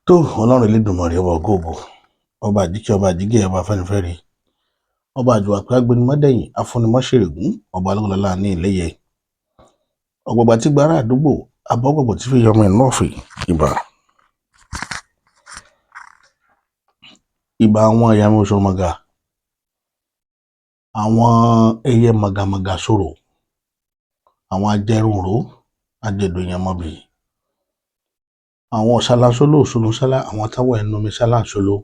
tó Ọlọ́run Elédùmarè ọba ògóògò ọba àjíkẹ́ ọba àjígẹ́ ọba afẹ́nifẹ́re ọba àjùwà pé agbẹnimọ́dẹ̀yìn afúnimọ́ṣèrègún ọba alógúnlọ́lá ní ìlẹ́yẹ ọ̀gbọ̀gbà tí gbára àdúgbò abọ́gbọ̀gbọ̀ tí fi yọmọ ẹ̀ nọ́ọ̀fì ìbà àwọn ẹ̀yà mi oṣooṣọmọga àwọn ẹyẹ màgàmàgà ṣòro àwọn ajẹrùnró ajẹdòyànmọ́bì àwọn ọ̀ṣáláṣólò òṣòlóṣálá àwọn táwọ̀ ẹnumi ṣáláṣólò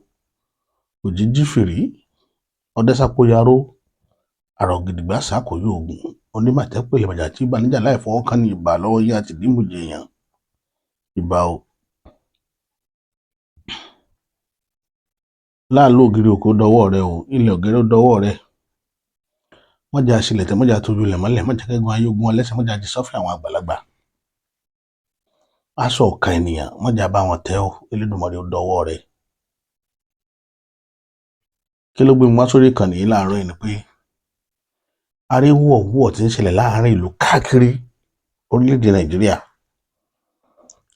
òjìjí fìrí ọdẹ́sàpóyáró àrògìdìgbà sàkóyò ogun onímọ̀tẹ́pẹ̀lẹ̀ màjà tí ìbà níjà láì fọwọ́ kán ní ìbà lọ́wọ́ yín àti dímùjẹ èèyàn ìbà o. láàlú ògiri òkú dọwọ́ rẹ o ilẹ̀ ògiri dọwọ́ rẹ mọ́jà àṣìlẹ̀tẹ̀ mọ́jà tójú ilẹ̀ mọ́lẹ̀ mọ́jà kẹ́gun ayé ogun ọlẹ́sẹ̀ mọ́jà jí sọ́fìn àwọn àgbàlagbà aṣọ ọ̀ka ènìyàn mọ́jà bá wọn tẹ́ o Elédùmarè ó dọwọ́ rẹ. kí ló gbé mi wá sórí ìkànnì yìí láàárọ̀ yìí ni pé aríwọ̀wọ̀ tí ń ṣẹlẹ̀ láàárín ìlú káàkiri orílẹ̀-èdè Nàìjíríà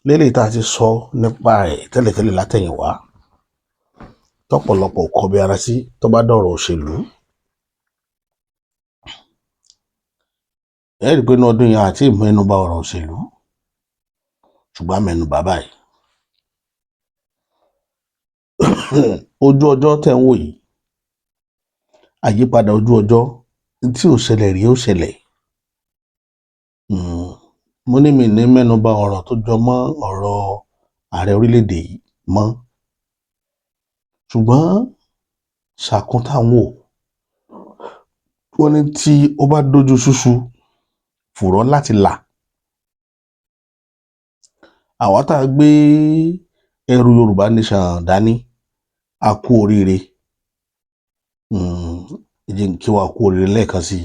lélẹ́yìí tá a ti sọ nípa ẹ̀ tẹ́lẹ̀tẹ́lẹ̀ látẹ̀yìnwá tọ́pọ̀lọpọ̀ kọbi ara sí tó bá dọ̀rọ̀ òṣèlú. ẹ rí i pé ní ọdún yẹn àti ìmẹ́nubà ọ̀rọ̀ òṣèlú ṣùgbọ́n mẹ́nubà báyìí ojú ọjọ́ tẹ̀ ń wò yìí àyípadà ojú ọjọ́ tí ò ṣẹlẹ̀ rí ó ṣẹlẹ̀. mo ní mi ní mẹ́nubà ọ̀rọ̀ tó jọ mọ́ ọ̀rọ̀ ààrẹ orílẹ̀-èdè yìí mọ́ ṣùgbọ́n ṣàkún táwọn ò wọ́n ní tí ó bá dójú ṣúṣú fùrọ́ láti là. àwa tá a gbé ẹrù Yorùbá Nation dání a kú oríire ìjẹ́ kí wàá kú oríire lẹ́ẹ̀kan sí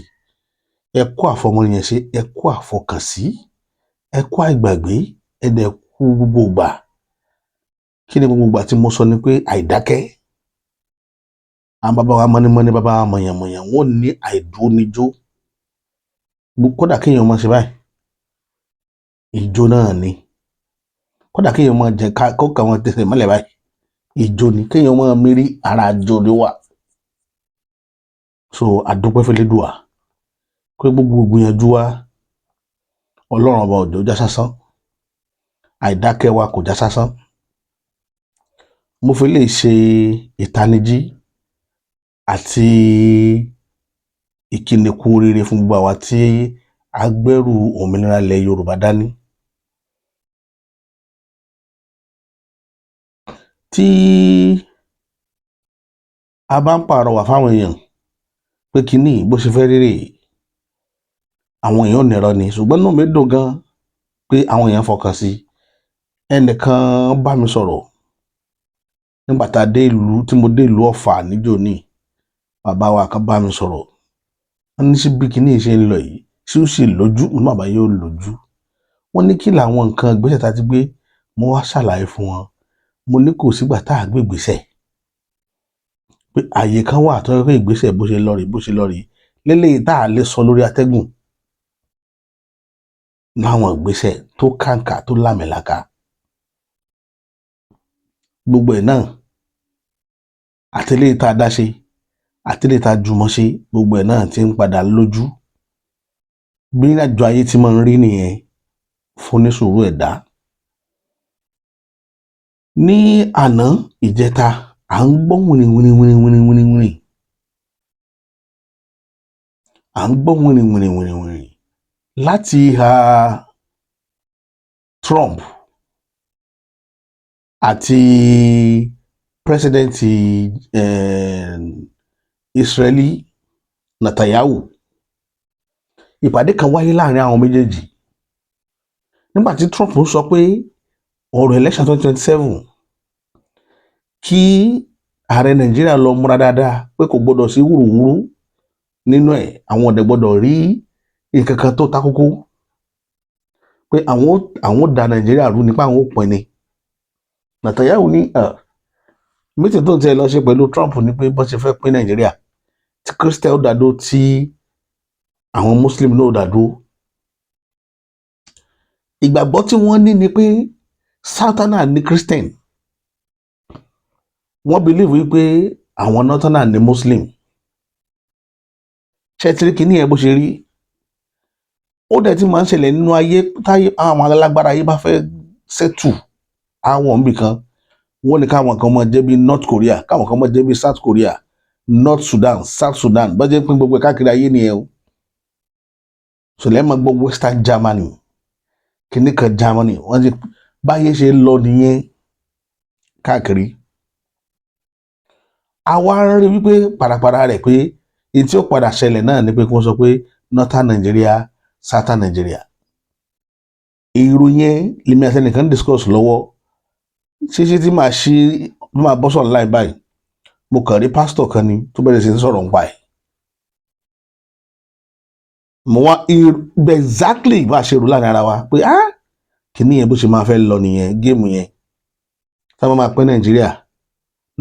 ẹ kú àfọmọnìyàn ṣe ẹ kú àfọkànsí ẹ kú àìgbàgbé ẹ dẹ̀ kú gbogbo ìgbà. kí ni gbogbo ìgbà tí mo sọ ni pé àìdákẹ́ àwọn bàbá wa mọ́nímọ́ní bàbá wa mọ̀yànmọ̀yàn wọ́n ní àìdúró níjó kódà kéèyàn máa ṣe báyìí ìjó náà ni kódà kéèyàn máa jẹ kó kà wọn tẹsẹ̀ mọ́lẹ̀ báyìí ìjó ni kéèyàn máa mérí ara àjò ni wà. so àdúpẹ́ fẹ́lẹ́dùà pé gbogbo ìgbìyànjú wa Ọlọ́run ọba òjò já sásán àìdákẹ́ wa kò já sásán. mo fi lè ṣe ìtanijí àti ìkíni kú oríire fún gbogbo àwa tí a gbẹ́rù òmìnira ilẹ̀ Yorùbá dání. tí a bá ń pàrọwà fáwọn èèyàn pé kínní bó ṣe fẹ́ rírè àwọn èèyàn nìrọ ni ṣùgbọ́n inú mi dùn gan pé àwọn èèyàn fọkàn sí. ẹnìkan bá mi sọ̀rọ̀ nígbà tá a dé ìlú tí mo dé ìlú Ọ̀fà níjọ́ ní bàbá wa kan bá mi sọ̀rọ̀ wọ́n ní sí bí kínní ṣe ń lọ yìí tí ó sì lójú ní bàbá yóò lójú. wọ́n ní kí làwọn nǹkan ìgbésẹ̀ tá a ti gbé mo wá ṣàlàyé fún wọn mo ní kò sígbà tá a gbé ìgbésẹ̀ pé àyè kan wà tó yẹ pé ìgbésẹ̀ bó ṣe lọ rí lélẹ́yìí tá a lè sọ lórí atẹ́gùn láwọn ìgbésẹ̀ tó kàǹkà tó lámìlaka gbogbo ẹ̀ náà àtẹlẹ́yìí tá a dá ṣe àtẹlẹ́yìí tá a jùmọ̀ ṣe gbogbo ẹ̀ náà ti ń padà lójú bí àjọ ayé ti máa ń rí nìyẹn fún onísùúrù ẹ̀dá. ní àná ìjẹta à ń gbọ́ wìrìwìrì à ń gbọ́ wìrìwìrì láti ìhà Trump àti pírẹsidẹ́ǹtì Israeli Netanyahu. ìpàdé kan wáyé láàrin àwọn méjèèjì nígbà tí Trump sọ pé ọ̀rọ̀ election 2027 kí ààrẹ Nàìjíríà lọ múra dáadáa pé kò gbọdọ̀ sí wúrúwúrú nínú ẹ̀ àwọn ọ̀dẹ̀ gbọdọ̀ rí nǹkan kan tó ta kókó pé àwọn da Nàìjíríà rú nípa àwọn òpin ni. Netanyahu ní mítì tó ń tẹ́ lọ ṣe pẹ̀lú Trump ni pé bó ṣe fẹ́ pín Nàìjíríà tí Christian ó dàdó tí àwọn Muslim náà ó dàdó. ìgbàgbọ́ tí wọ́n ní ni pé Sátánà ní Christian wọ́n believe wípé àwọn northern ní muslim ṣẹ́tìrí kìíní ẹ̀ bó ṣe rí ó dẹ̀ ti máa ń ṣẹlẹ̀ nínú ayé táyé àwọn alágbára ayé bá fẹ́ settle àwọn nbìkan wọ́n ní káwọn kan máa jẹ́ bí North Korea káwọn kan máa jẹ́ bí South Korea North Sudan South Sudan bá jẹ́ pín gbogbo káàkiri ayé nìyẹn o sọlẹ́ máa gbọ́ Western Germany kìíní kan Germany wọ́n ti báyé ṣe lọ nìyẹn káàkiri àwa rí wípé parapara rẹ̀ pé èyí tí ó padà ṣẹlẹ̀ náà ni pé kí wọ́n sọ pé Northern Nigeria Southern Nigeria èrò yẹn lèmi àti ẹnìkan discuss lọ́wọ́ ṣíṣe tí máa bọ́ sọ̀rọ̀ láì báyìí mo kàn rí pásítọ̀ kan ni tó bẹ̀rẹ̀ sí ń sọ̀rọ̀ nípa ẹ̀ mo wá exactly bá a ṣe rò láàrin ara wa pé kìíní yẹn bó ṣe máa fẹ́ lọ nìyẹn géèmù yẹn táwọn máa pẹ́ Nàìjíríà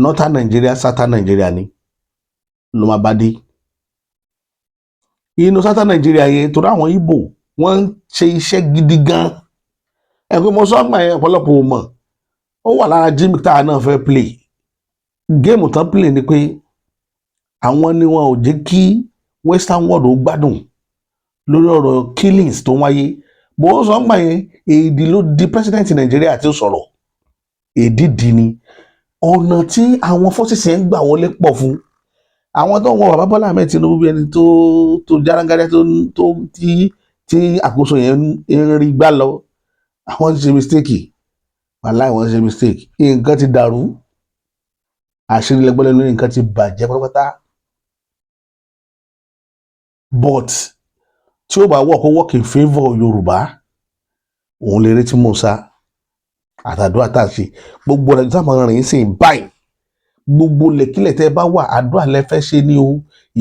Northern Nigeria Southern Nigeria ni ló máa bá dé inú Southern Nigeria yẹn torí àwọn Ìgbò wọ́n ń ṣe iṣẹ́ gidi gan ẹ̀kọ́ mo sọ ọgbà yẹn ọ̀pọ̀lọpọ̀ ò mọ̀ ó wà lára gimmick tá a náà fẹ́ play géèmù tán play ni pé àwọn ni wọn ò jẹ́ kí Western world ó gbádùn lórí ọ̀rọ̀ killings tó ń wáyé bó ó sọ ọgbà yẹn èdè ló di president Nàìjíríà tí ó sọ̀rọ̀ èdè dì ní ọ̀nà tí àwọn forces yẹn gbà wọlé pọ̀ fún àwọn tó ń wọ bàbá Bọ́lá Ahmed Tinubu bí ẹni tó járangájá tó tí àkóso yẹn ń rí gbá lọ àwọn ti ṣe mistake wàláì wọ́n ṣe mistake nǹkan ti dàrú àṣírí lẹ́gbọ́n lẹ́nu nǹkan ti bàjẹ́ pátápátá but tí ó bá wọ̀ kó work in favour Yorùbá òun lè retí Musa àtàdúrà tá a ṣe gbogbo rẹ̀ tó máa rìn sí báyìí gbogbo lẹ́kílẹ̀ tẹ́ bá wà àdúrà lẹ́fẹ́ ṣe ni o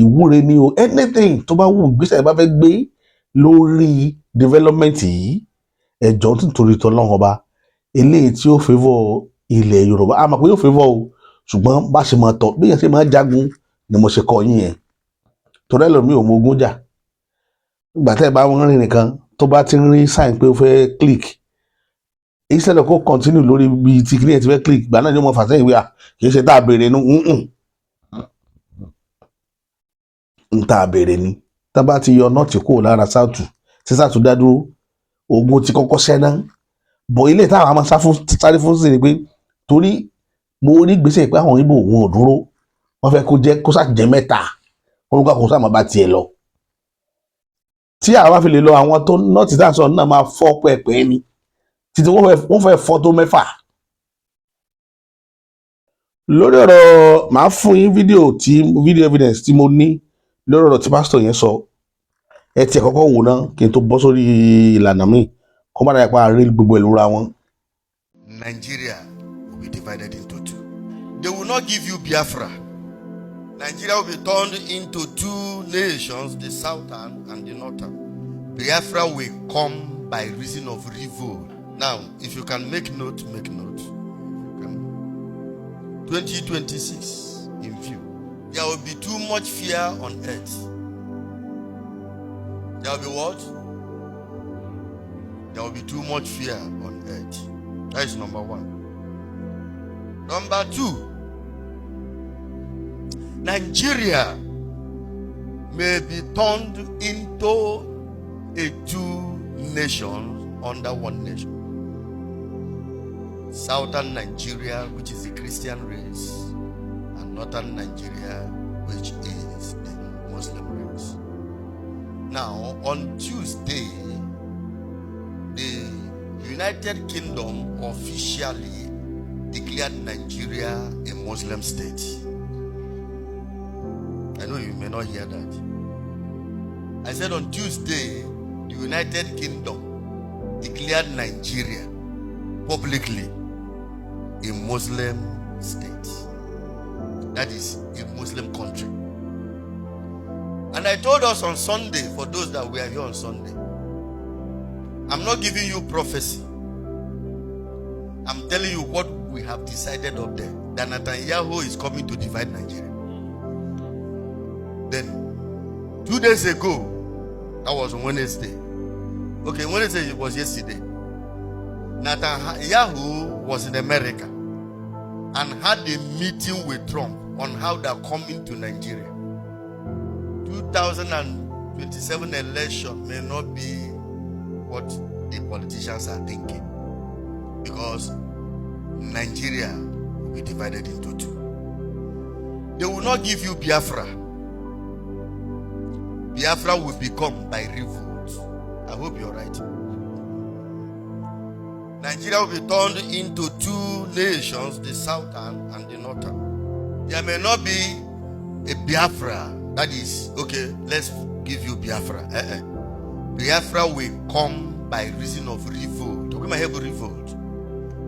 ìwúre ni o anything tó bá wù gbèsè bá fẹ́ gbé lórí development yìí ẹ̀jọ̀ nítorí tọ́lọ́run ọba eléyìí tí ó favour ilẹ̀ Yorùbá a mọ̀ pé yóò favour o ṣùgbọ́n bá ṣe máa tọ̀ bí yẹn ṣe máa jagun ni mo ṣe kọ yín yẹn torí ẹlòmíì ò mọ ogun jà ìgbà tẹ́ ẹ bá ń rìn nìkan tó bá ti ń rí sign pé ó fẹ́ click instead of kó continue lórí ibi tí kìnìyàn ti fẹ́ click ìgbà náà ni mo fà sẹ́yìn wíwá kì í ṣe tá a béèrè nu ń tá a béèrè ni tá a bá ti yọ nọ́ọ̀tì kúrò lára south tí south dá dúró ogun ti kọ́kọ́ ṣẹ́ná bọ̀ ilé táwọn a máa sáré fún sí ni pé torí mo rí gbèsè pé àwọn Ìgbò wọn ò dúró wọ́n fẹ́ kó sàjẹ́ mẹ́ta wọn kó sàmọ́ bá tiẹ̀ lọ tí àwọn fi lè lọ àwọn tó nọ́ọ̀tì tá a sọ náà máa fọ́ pẹ́ẹ́pẹ́ ni títí wọ́n fẹ́ fọ́ tó mẹ́fà lórí ọ̀rọ̀ màá fún yín video evidence tí mo ní lórí ọ̀rọ̀ tí pásítọ̀ yẹn sọ ẹ tiẹ̀ kọ́kọ́ wò ná kí n tó bọ́ sórí ìlànà míì kó má dàgbà rí gbogbo ìlú ra wọn. Nigeria will be divided into two. They will not give you Biafra. Nigeria will be turned into two nations, the southern and the northern. Biafra will come by reason of revolt. Now, if you can make note, make note. 2026 in view. There will be too much fear on earth. There will be what? There will be too much fear on earth. That is number one. Number two, Nigeria may be turned into a two nations under one nation. Southern Nigeria, which is the Christian race, and northern Nigeria, which is the Muslim race. Now, on Tuesday, the United Kingdom officially declared Nigeria a Muslim state. I know you may not hear that. I said on Tuesday, the United Kingdom declared Nigeria publicly a Muslim state. That is a Muslim country. And I told us on Sunday, for those that were here on Sunday, I'm not giving you prophecy. I'm telling you what we have decided up there. That Netanyahu is coming to divide Nigeria. Then, 2 days ago, that was Wednesday. Okay, Wednesday was yesterday. Netanyahu was in America. and had a meeting with Trump on how they're coming to Nigeria. 2027 election may not be what the politicians are thinking, because Nigeria will be divided into two. They will not give you Biafra. Biafra will become by revolt. I hope you're right. Nigeria will be turned into two nations, the southern and the northern. There may not be a Biafra that is, okay, let's give you Biafra. Biafra will come by reason of revolt. Okay, my revolt.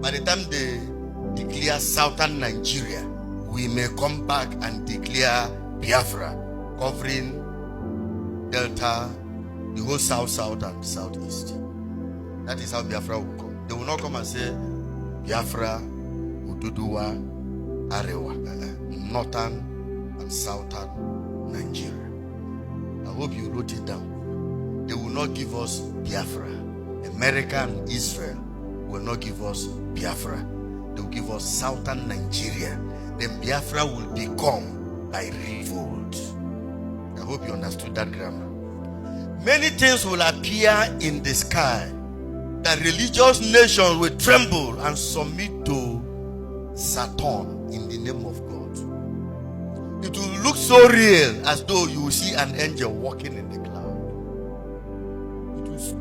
By the time they declare southern Nigeria, we may come back and declare Biafra, covering Delta, the whole south and southeast. That is how Biafra will come. They will not come and say Biafra, Ududuwa, Arewa, northern and southern Nigeria. I hope you wrote it down. They will not give us Biafra. America and Israel will not give us Biafra. They will give us southern Nigeria. Then Biafra will become by revolt. I hope you understood that grammar. Many things will appear in the sky that religious nations will tremble and submit to Saturn in the name of God. It will look so real, as though you will see an angel walking in the cloud.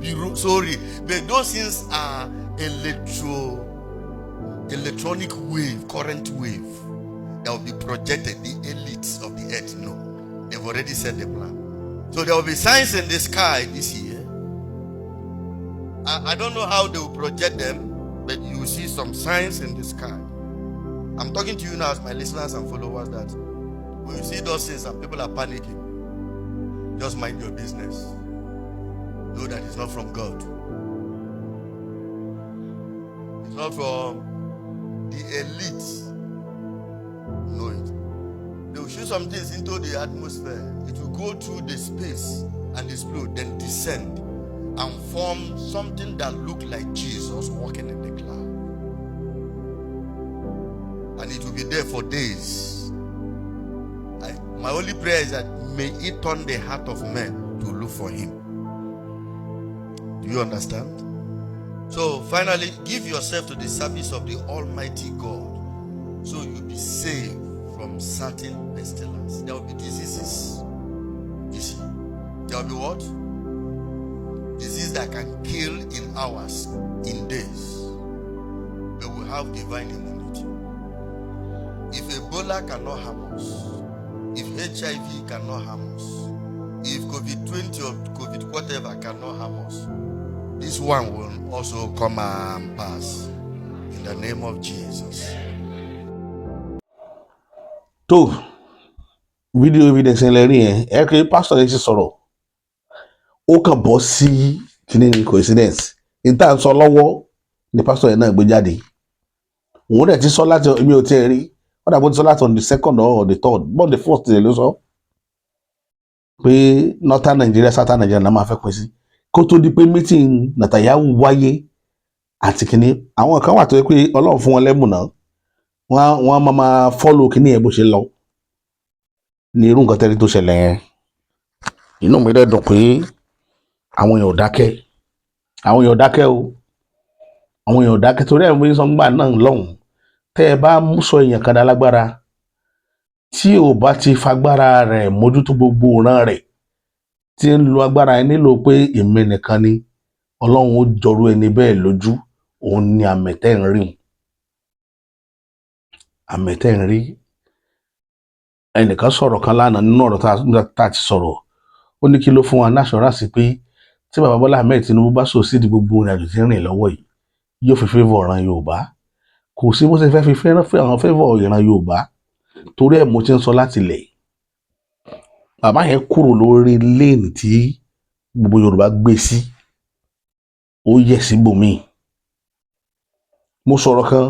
It will be so real. But those things are electronic wave, current wave that will be projected. The elites of the earth know. They've already set the plan. So there will be signs in the sky this year. I don't know how they will project them, but you will see some signs in the sky. I'm talking to you now as my listeners and followers, that when you see those things and people are panicking, just mind your business. Know that it's not from God. It's not from the elites. Know it. They will shoot some things into the atmosphere. It will go through the space and explode, then descend and form something that looked like Jesus walking in the cloud. And it will be there for days. My only prayer is that may it turn the heart of men to look for him. Do you understand? So finally, give yourself to the service of the Almighty God, so you'll be saved from certain pestilence. There will be diseases. You see, there will be what? Disease that can kill in hours, in days. But we have divine immunity. If Ebola cannot harm us, if HIV cannot harm us, if COVID-20 or COVID whatever cannot harm us, this one will also come and pass. In the name of Jesus. tó fídíò evidence lẹ́rìí yẹn ẹ kí pásítọ̀ yẹn ti sọ̀rọ̀ ó kàn bọ́ sí kíní ní coincidence níta ń sọ lọ́wọ́ ni pásítọ̀ yẹn náà gbé jáde òun dẹ̀ ti sọ láti mi ò tiẹ̀ rí wọ́n dàgbọ́ ti sọ láti on the second or the third but the first ló sọ pé northern Nigeria southern Nigeria náà máa fẹ́ pín sí kó tó di pé meeting Netanyahu wáyé àti kíní àwọn kan wà tó yẹ pé Ọlọ́run fún wọn lẹ́mù náà wọ́n máa follow kíní ẹ̀ bó ṣe lọ ní irú nǹkan tẹ́lẹ̀ tó ṣẹlẹ̀ yẹn inú mi dẹ̀ dùn pé àwọn èèyàn ò dákẹ́ o àwọn èèyàn ò dákẹ́ torí ẹ̀ ń bí sọ́ngbà náà lọ́hùn tẹ́ ẹ bá sọ èèyàn kan dá lágbára tí ò bá ti fagbára rẹ̀ mójútó gbogbo ìran rẹ̀ tí ń lo agbára ẹ nílò pé èmi nìkan ni Ọlọ́run ó jọrú ẹni bẹ́ẹ̀ lójú òun ni àmẹ̀tẹ́ ń rí ẹnìkan sọ̀rọ̀ kan lánàá nínú ọ̀rọ̀ tá a ti sọ̀rọ̀ ó ní kí ló fún wa ní assurance pé tí bàbá Bọ́lá Ahmed Tinubu bá sòsídìí gbogbo ìrìnàjò tí ń rìn lọ́wọ́ yìí yóò fi favour ìran Yorùbá kò sí bó ṣe fẹ́ fi àwọn favour ìran Yorùbá torí ẹ̀ mo ti ń sọ láti ilẹ̀ bàbá yẹn kúrò lórí lane tí gbogbo Yorùbá gbé sí ó yẹ síbòmíì mo sọ̀rọ̀ kan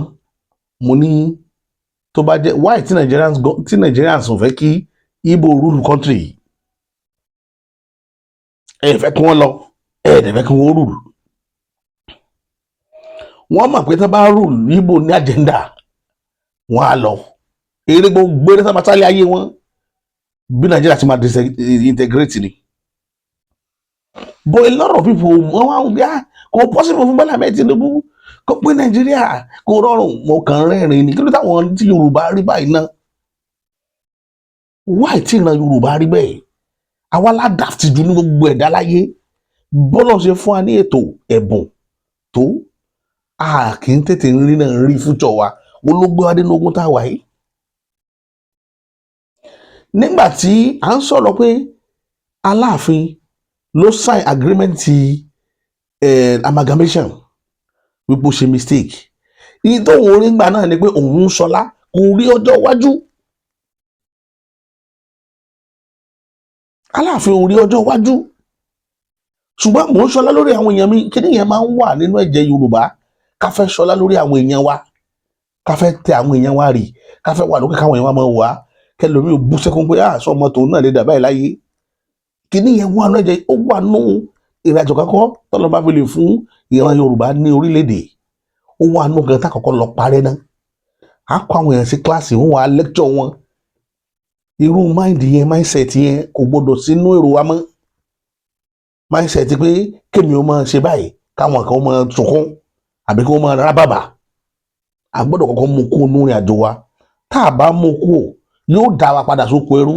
mo ní tó bá jẹ́ why tí Nigerians ò fẹ́ kí Igbo rule country yìí ẹ fẹ́ kí wọ́n lọ ẹ dẹ̀ fẹ́ kí wọ́n rule wọ́n mọ̀ pé tó bá rule Igbo ní agenda wọ́n á lọ eré gbogbo eré sábà sálẹ̀ ayé wọn bí Nàìjíríà ti máa disintegrate ni. But a lot of people wọ́n wá ń gbé kò possible fún Bọ́lá Ahmed Tinubu kó pé Nàìjíríà kò rọrùn. Mo kàn rẹ́rìn ni kí ló táwọn tí Yorùbá rí báyìí náà. Why tí ìran Yorùbá rí bẹ́ẹ̀? Àwa ládàáfì jù ní gbogbo ẹ̀dá láyé. Bọ́lá ṣe fún wa ní ètò ẹ̀bùn tó a kì í tètè rí náà rí fújọ wa olóògbé wa nínú ogun tá a wà yìí. Nígbà tí à ń sọ̀rọ̀ pé Aláàfin ló sign agreement ti amalgamation wípé ó ṣe mistake. Iye tó òun rí gbà náà ni pé òun ń sọlá kò rí ọjọ́ iwájú. Aláàfin ò rí ọjọ́ iwájú. Ṣùgbọ́n mò ń sọlá lórí àwọn èèyàn mi kí nìyẹn máa ń wà nínú ẹ̀jẹ̀ Yorùbá ká fẹ́ sọlá lórí àwọn èèyàn wa ká fẹ́ tẹ àwọn èèyàn wa rì ká fẹ́ wà lókè káwọn èèyàn wa máa wà kẹlòmí ò bú sẹ́kún pé àṣọ ọmọ tòun náà lè dà báyìí láyé. Kí nìyẹn wà nínú ẹ̀jẹ̀ ó wà nínú ìrìnàjò kankan tọ́lọ́ bá fi lè fún ìran Yorùbá ní orílẹ̀-èdè ó wà nínú gan tá kọ́kọ́ lọ parẹ́ náà. Á kó àwọn èèyàn sí kíláàsì wọn wà á lẹ́kṣọ̀ wọn. Irú máìndì yẹn mindset yẹn kò gbọdọ̀ sínú èrò wa mọ́. Mindset pé kémi ó máa ṣe báyìí káwọn kan máa sunkún àbí kí wọ́n máa rábàbà. A gbọ́dọ̀ kọ́kọ́ mú kó nú ìrìn àjò wa. Tá a bá mú kó yóò dá wa padà sóko ẹrú.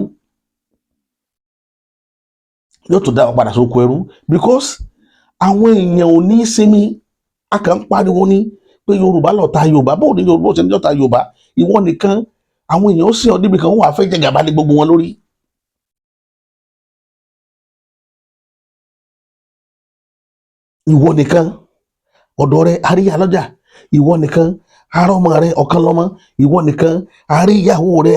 Yóò tún dá wa padà sóko ẹrú because àwọn èèyàn ò ní sinmi. A kàn ń pariwo ní pé Yorùbá lọ̀tá Yorùbá bó ní Yorùbá ó ṣe ní lọ̀tá Yorùbá ìwọ nìkan àwọn èèyàn ó sì ọ níbi kan wọ́n wà fẹ́ jẹ gàba lé gbogbo wọn lórí. Ìwọ nìkan ọ̀dọ̀ rẹ àríyá lọ́jà ìwọ nìkan arọ́mọ rẹ ọ̀kan lọ́mọ ìwọ nìkan àríyáwó rẹ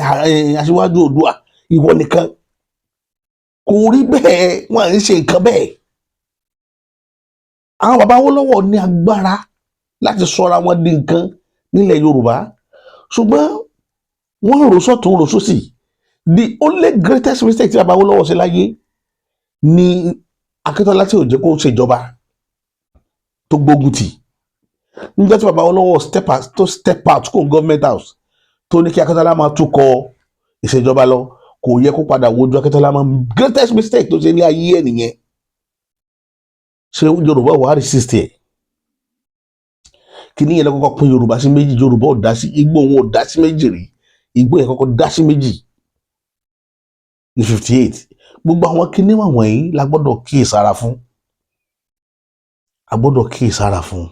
Aṣíwájú Oòduà ìwọ nìkan. Kò rí bẹ́ẹ̀ wọ́n à ń ṣe nǹkan bẹ́ẹ̀. Àwọn bàbá Awólọ́wọ̀ ní agbára láti sọra wọn di nǹkan nílẹ̀ Yorùbá ṣùgbọ́n wọ́n rò sọ́tún rò sósì. The only greatest mistake tí bàbá Awólọ́wọ̀ ṣe láyé ni Akíntọ́lá tí ò jẹ́ kó ṣèjọba tó gbógun tì. Nígbà tí bàbá Awólọ́wọ̀ step out kó government house tó ní kí Akíntọ́lá máa túkọ̀ ìṣèjọba lọ kò yẹ kó padà wojú Akíntọ́lá mọ́. Greatest mistake tó ṣe ní ayé ẹ̀ nìyẹn. Ṣé Yorùbá wà á resist ẹ̀? Kí nìyẹn lọ́kọ́kọ́ pín Yorùbá sí méjì Yorùbá ò dá sí Ìgbò òun ò dá sí méjì rí Ìgbò yẹn kọ́kọ́ dá sí méjì ní 58. Gbogbo àwọn kíní wọ̀nyí la gbọ́dọ̀ kíyèsára fún. A gbọ́dọ̀ kíyèsára fún.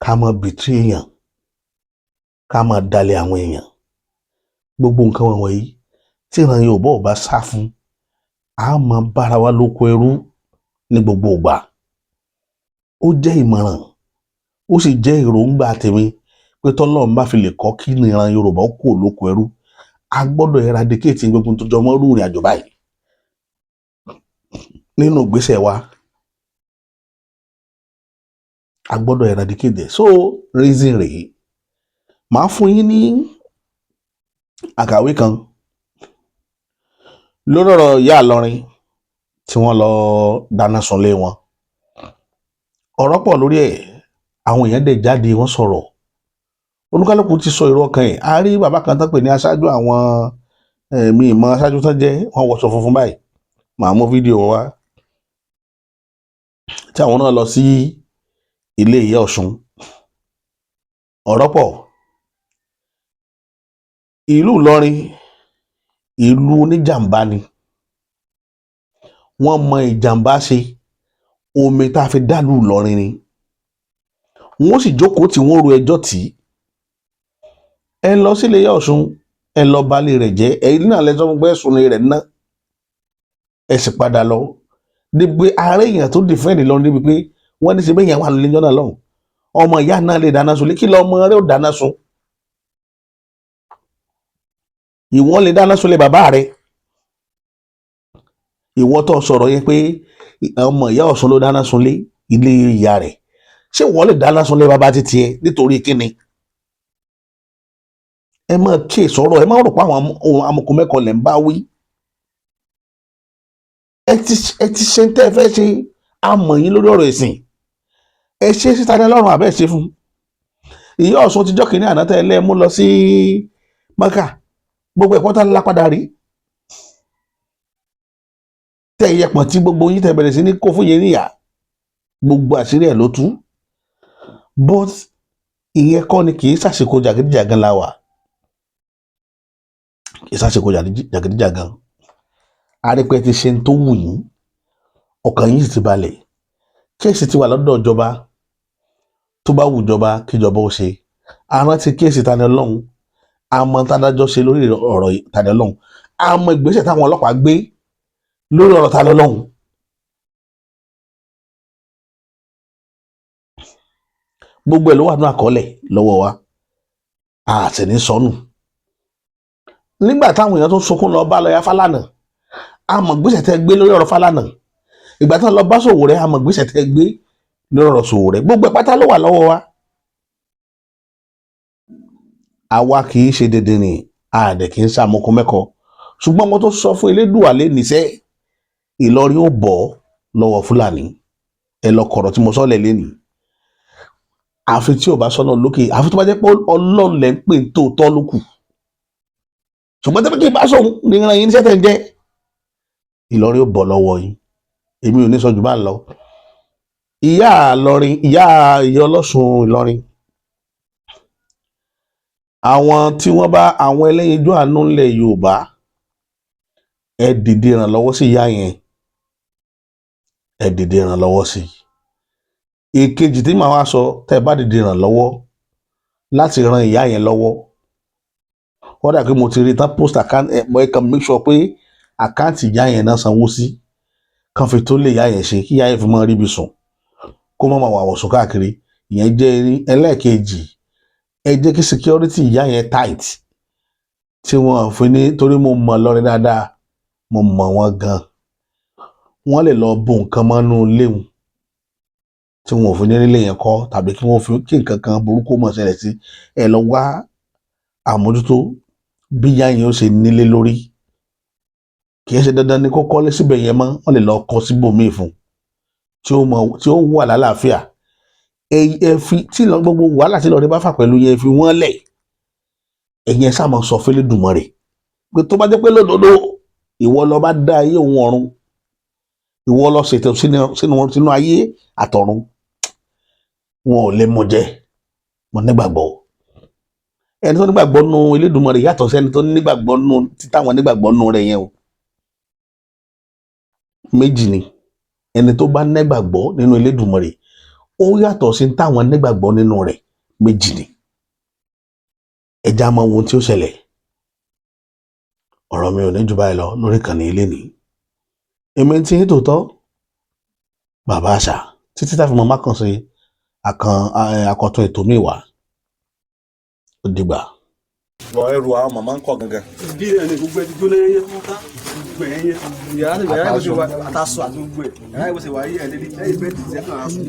Ká má betray èèyàn ká má dalẹ̀ àwọn èèyàn. Gbogbo nǹkan wọ̀nyí tí ìran Yorùbá ò bá sá fún a máa bára wa lóko ẹrú ní gbogbo ìgbà. Ó jẹ́ ìmọ̀ràn ó sì jẹ́ èròǹgbà tèmi pé tọ́lọ́run bá fi lè kọ́ kí ìran Yorùbá kó lóko ẹrú a gbọ́dọ̀ eradicate gbogbo tó jọ mọ́ ìrìn àjò báyìí nínú ìgbésẹ̀ wa. A gbọ́dọ̀ eradicate. So reason rèé màá fún yín ní àkàwé kan lórí ọ̀rọ̀ ìyá Ìlọrin tí wọ́n lọ dáná sunlé wọn. Ọ̀rọ̀ pọ̀ lórí ẹ̀ àwọn èèyàn dẹ̀ jáde wọ́n sọ̀rọ̀ oníkálùkù ti sọ èrò ọkàn ẹ̀. A rí bàbá kan tán pè ní aṣáájú àwọn mi ìmọ̀ aṣáájú tán jẹ́ wọ́n wọṣọ funfun báyìí màá mú fídíò wọn wá tí àwọn náà lọ sí ilé Ìyá Ọ̀ṣun. Ọ̀rọ̀ pọ̀. Ìlú Ìlọrin ìlú oníjàmbá ni wọ́n mọ ìjàmbá ṣe omi tá a fi dálù Ìlọrin ni wọ́n sì jókòó tí wọ́n ro ẹjọ́ tì í. Ẹ lọ sílé Ìyá Ọ̀ṣun ẹ lọ balẹ̀ rẹ̀ jẹ́ ẹ̀yin náà lẹ́sọ̀ fún pé ẹ̀sùn rẹ̀ ná ẹ sì padà lọ débi ààrẹ èèyàn tó dìfẹ́ǹdì lọ níbi pé wọ́n ní ṣe bẹ́ẹ̀ yẹn wà lórí ẹjọ́ náà lọ́hùn ọmọ ìyá náà lè dáná sun kí lọ ọmọ rẹ̀ ò dáná sun. Ìwọ lè dáná sunlé bàbá rẹ̀ ìwọ tó sọ̀rọ̀ yẹn pé ọmọ Ìyá Ọ̀ṣun ló dáná sunlé ilé ìyá rẹ̀ ṣé wọ́n lè dáná sunlé bàbá títí ẹ nítorí kíni. Ẹ máa kí sọ̀rọ̀ ẹ máa rò pé àwọn amọ̀kùnmẹ́kọ lẹ̀ ń bá wí. Ẹ ti ṣe ń tẹ́ ẹ fẹ́ ṣe amọ̀ yín lórí ọ̀rọ̀ ẹ̀sìn ẹ ṣe síta ní ọlọ́run àbẹ́ ṣe fún. ìyá Ọ̀ṣun tíjọ́ kìíní àná tẹ́ ẹ lẹ́ mú lọ sí Mẹ́kà gbogbo ẹ̀kọ́ tá ńlá padà rí tẹ́ ẹ yẹpọ̀n tí gbogbo yín tẹ́ bẹ̀rẹ̀ sí ní kó fún yẹn níyà gbogbo àṣírí ẹ̀ ló tú but ìyẹn kọ́ ni kì í ṣàṣekò jàgídíjàgan la wà kì í ṣàṣekò jàgídíjàgan arípẹ́ ti ṣe ń tó wù yín ọkàn yín sì ti balẹ̀ kéèsì ti wà lọ́dọ̀ ìjọba tó bá wù ìjọba kíjọba ó ṣe arántí kéèsì Tani Olohun àmọ́ tádájọ́ ṣe lórí ọ̀rọ̀ Tani Olohun àmọ́ ìgbésẹ̀ táwọn ọlọ́pàá gbé lórí ọ̀rọ̀ Tani Olohun gbogbo ẹ̀ ló wà ní àkọọ́lẹ̀ lọ́wọ́ wa àti ní sọnù nígbà táwọn èèyàn tó sunkún lọ bá lọ́ọ̀yà Fálànà àmọ́ ìgbésẹ̀ tẹ́ gbé lórí ọ̀rọ̀ Fálànà ìgbà tí wọ́n lọ bá Sowore àmọ́ ìgbésẹ̀ tẹ́ gbé lórí ọ̀rọ̀ Sowore gbogbo ẹ̀ pátá ló wà lọ́wọ́ wa àwa kì í ṣe dèdèrìn àdẹ kì í ṣàmúkú mẹ́kọ ṣùgbọ́n mo tó sọ fún Elédùà lé níṣẹ́ Ìlọrin ó bọ̀ lọ́wọ́ Fúlàní ẹ lọ kọ̀rọ̀ tí mo sọ lẹ̀ lẹ́nìí àfi tí ò bá sọ́nà lókè àfi tó bá jẹ́ pé Ọlọ́run lẹ́ ń pè tó tọ́ ló kù ṣùgbọ́n tẹ́lẹ̀ kí n bá sọ̀hún ní ìran yín níṣẹ́ tẹ̀ ń jẹ́ Ìlọrin ó bọ̀ lọ́wọ́ yín èmi ò ní sọ jù bá ń lọ ìyá Ìlọrin ìyá Ọlọ́ṣun Ìlọrin àwọn tí wọ́n bá àwọn ẹlẹ́yinjú àánú ńlẹ̀ Yorùbá ẹ dìde ìrànlọ́wọ́ sí ìyá yẹn ẹ dìde ìrànlọ́wọ́ sí èkejì tí màá wá sọ tẹ́ ẹ bá dìde ìrànlọ́wọ́ láti ran ìyá yẹn lọ́wọ́ wọ́n dà pé mo ti rí tán post account ẹ̀ mọ́ ẹ kàn make sure pé àkáǹtì ìyá yẹn náà sanwó sí kan fi tó lè ìyá yẹn ṣe kí ìyá yẹn fi mọ́ ríbi sùn kó má máa wà wọ̀sùn káàkiri ìyẹn jẹ́ ẹlẹ́ẹ̀kejì ẹ jẹ́ kí security ìyá yẹn tight tí wọ́n fi ní torí mo mọ̀ lọ́rin dáadáa mo mọ̀ wọ́n gan wọ́n lè lọ bo nǹkan mọ́nú léwu tí wọn ò fi ní nílé yẹn kọ́ tàbí kí wọ́n fi kí nǹkan kan burúkú mọ̀ ṣẹlẹ̀ sí ẹ lọ wá àmójútó bí ìyá yẹn ó ṣe nílé lórí kì í ṣe dandan ni kó kọ́lé síbẹ̀ yẹn mọ́ wọ́n lè lọ kọ́ síbòmíì fún tí ó wà lálàáfíà ẹ fi tí gbogbo wàhálà tí lọ́ọ́ bá fà pẹ̀lú yẹn fi wọ́n lẹ̀ ẹ̀yìn ẹ̀ sáà sọ f'Ẹlẹ́dùmarè pé tó bá jẹ́ pé lódodo ìwọ lọ bá dá ayé òun ọ̀run ìwọ lọ ṣètò sínú ayé àtọ̀run wọn ò lè mú jẹ mo nígbàgbọ́ ẹni tó nígbàgbọ́ nù Elédùmarè yàtọ̀ sí ẹni tó nígbàgbọ́ nù táwọn nígbàgbọ́ nù rẹ̀ yẹn o méjì ni ẹni tó bá nígbàgbọ́ nínú Elédùmarè ó yàtọ̀ sí táwọn nígbàgbọ́ nínú rẹ̀ méjì ni ẹja mọ ohun tí ó ṣẹlẹ̀ ọ̀rọ̀ mi ò ní jù báyìí lọ lórí ìkànnì ilé ni èmi tí ń tòótọ́ bàbá àṣà títí tá fi mọ mákànṣe àkọ́tún ètò mi wá ó dìgbà. lọ ẹrù àwọn màmá ń kọ gangan. bí ẹni gbogbo ẹ ti jóná yẹn fún ká gbogbo ẹ yẹn yàrá ìbùsùn wa àtàṣọ àti gbogbo ẹ yàrá ìbùsùn wa yìí ẹlẹ́dí lẹ́yìn bẹ́ẹ̀ ti sẹ́kàn aṣọ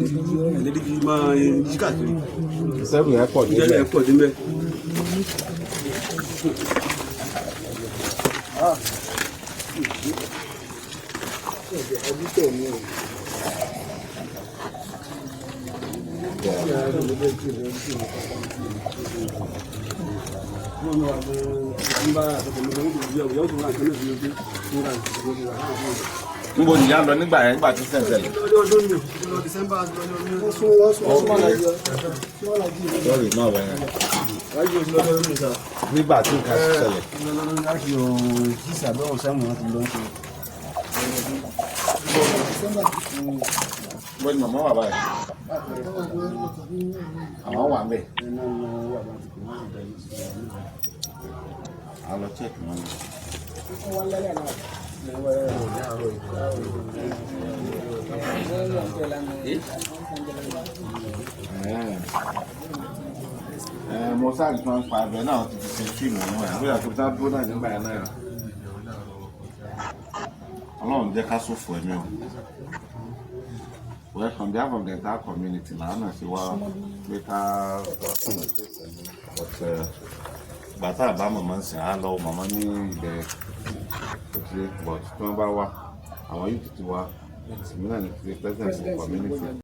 ẹlẹ́dí fi máa yí káàkiri. sẹ́rù yẹn pọ̀ dé ìjọba yẹn pọ̀ dé mbẹ́. níbo nìyá lọ nígbà yẹn nígbà tí sẹ́ǹsẹ̀ lẹ̀. lórí náà wẹ̀ yẹn nígbà tí nǹkan ṣẹlẹ̀. bọ́ọ̀lù màmá wà báyìí àwọn wà bẹ́ẹ̀. a lọ check wọn. mo sáà tí wọ́n pa abẹ náà ti fi ṣe fíìmù náà àbúrò àti ìta dúró náà nígbà yẹn náà. Ọlọ́run jẹ́ ká ṣòfò ẹ̀mí o. Well, on behalf of the entire community, now I'm say well, but bàbá màmá sìn á lọ màmá ní ibẹ̀ òkè but tí wọ́n bá wá àwọn yìí ti wá ìmúlẹ̀ ní ti present in community